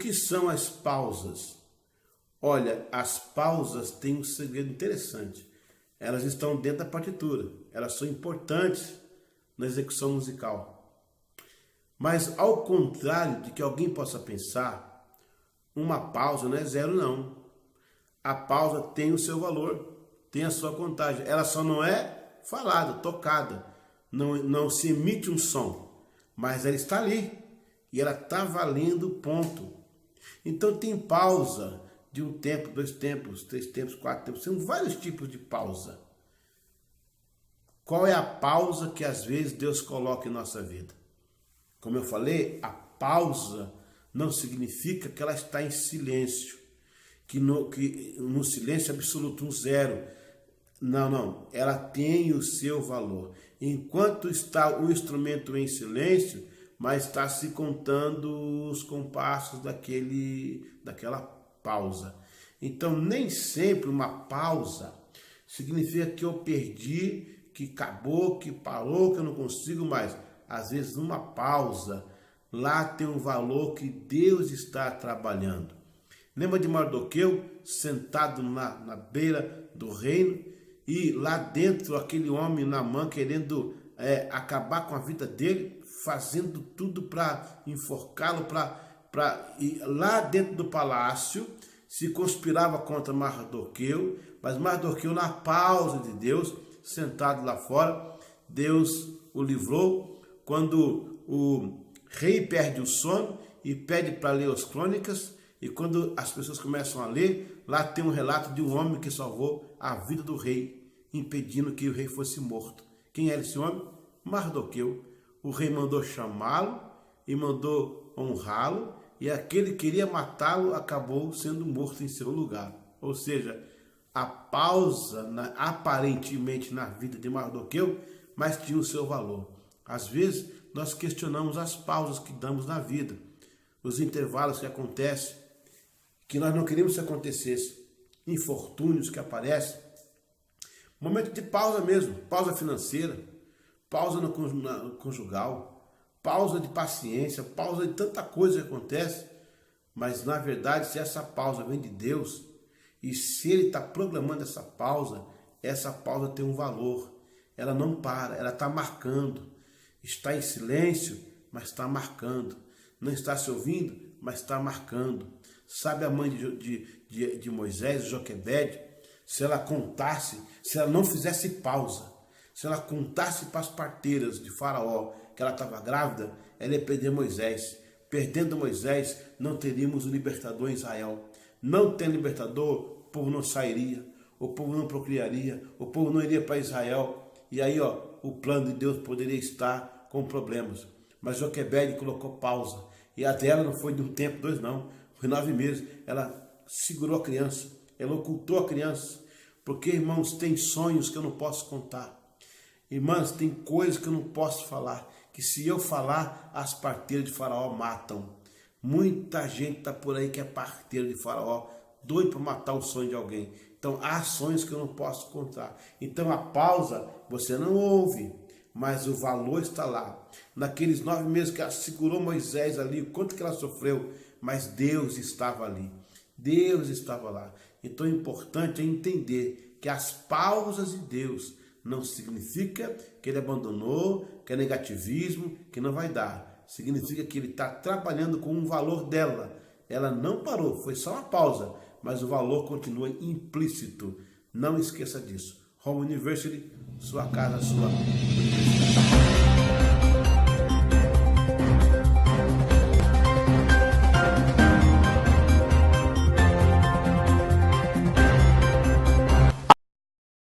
que são as pausas? Olha, as pausas têm um segredo interessante. Elas estão dentro da partitura. Elas são importantes na execução musical. Mas ao contrário de que alguém possa pensar, uma pausa não é zero, não. A pausa tem o seu valor, tem a sua contagem. Ela só não é falada, tocada. Não se emite um som, mas ela está ali. E ela está valendo ponto. Então tem pausa de um tempo, 2 tempos, 3 tempos, 4 tempos. São vários tipos de pausa. Qual é a pausa que às vezes Deus coloca em nossa vida? Como eu falei, a pausa não significa que ela está em silêncio. Que no silêncio absoluto, um zero. Não. Ela tem o seu valor. Enquanto está o instrumento em silêncio, mas está se contando os compassos daquela pausa. Então, nem sempre uma pausa significa que eu perdi, que acabou, que parou, que eu não consigo mais. Às vezes, uma pausa, lá tem um valor que Deus está trabalhando. Lembra de Mardoqueu, sentado na beira do reino, e lá dentro aquele homem Naamã querendo acabar com a vida dele, fazendo tudo para enforcá-lo, e lá dentro do palácio se conspirava contra Mardoqueu, mas Mardoqueu, na pausa de Deus, sentado lá fora, Deus o livrou. Quando o rei perde o sono e pede para ler as crônicas, e quando as pessoas começam a ler, lá tem um relato de um homem que salvou a vida do rei, impedindo que o rei fosse morto. Quem era esse homem? Mardoqueu. O rei mandou chamá-lo e mandou honrá-lo, e aquele que queria matá-lo acabou sendo morto em seu lugar. Ou seja, a pausa aparentemente na vida de Mardoqueu, mas tinha o seu valor. Às vezes nós questionamos as pausas que damos na vida, os intervalos que acontecem, que nós não queríamos que acontecesse, infortúnios que aparecem, momento de pausa mesmo, pausa financeira, pausa no conjugal, pausa de paciência, pausa de tanta coisa que acontece. Mas na verdade, se essa pausa vem de Deus, e se Ele está programando essa pausa tem um valor. Ela não para, ela está marcando. Está em silêncio, mas está marcando. Não está se ouvindo, mas está marcando. Sabe a mãe de Moisés, Joquebede? Se ela contasse, se ela não fizesse pausa, se ela contasse para as parteiras de Faraó que ela estava grávida, ela ia perder Moisés. Perdendo Moisés, não teríamos o libertador em Israel. Não tem libertador, o povo não sairia, o povo não procriaria, o povo não iria para Israel. E aí, o plano de Deus poderia estar com problemas. Mas Joquebede colocou pausa. E a dela não foi de um tempo, 2 não. Foi 9 meses. Ela segurou a criança. Ela ocultou a criança. Porque, irmãos, tem sonhos que eu não posso contar. Irmãs, tem coisas que eu não posso falar. Que se eu falar, as parteiras de Faraó matam. Muita gente está por aí que é parteira de Faraó, doido para matar o sonho de alguém. Então, há sonhos que eu não posso contar. Então, a pausa, você não ouve, mas o valor está lá. Naqueles 9 meses que ela segurou Moisés ali, o quanto que ela sofreu, mas Deus estava ali. Deus estava lá. Então, o importante é entender que as pausas de Deus não significa que Ele abandonou, que é negativismo, que não vai dar. Significa que Ele está trabalhando com um valor dela. Ela não parou, foi só uma pausa, mas o valor continua implícito. Não esqueça disso. Home University, sua casa, sua universidade.